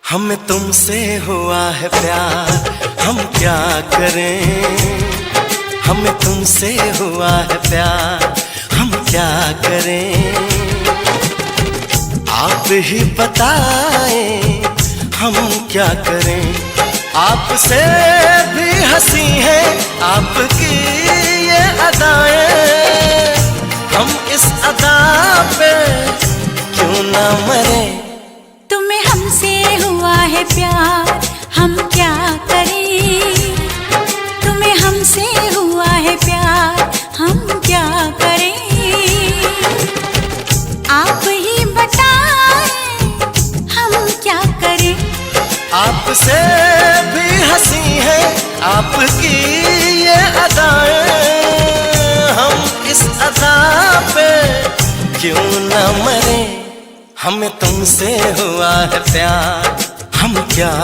हमें तुमसे हुआ है प्यार, हम क्या करें। हमें तुमसे हुआ है प्यार, हम क्या करें। आप ही बताएं हम क्या करें। आपसे भी हंसी है आपकी ये अदाएं, हम इस अदा पे क्यों ना मरे। तुम्हें हमसे हुआ है प्यार, हम क्या करें। तुम्हें हमसे हुआ है प्यार, हम क्या करें। आप ही बताएं हम क्या करें। आपसे भी हंसी है आपकी ये अदाएं, हम इस अदा पे क्यों ना मरे। हमें तुमसे हुआ है प्यार, हम क्या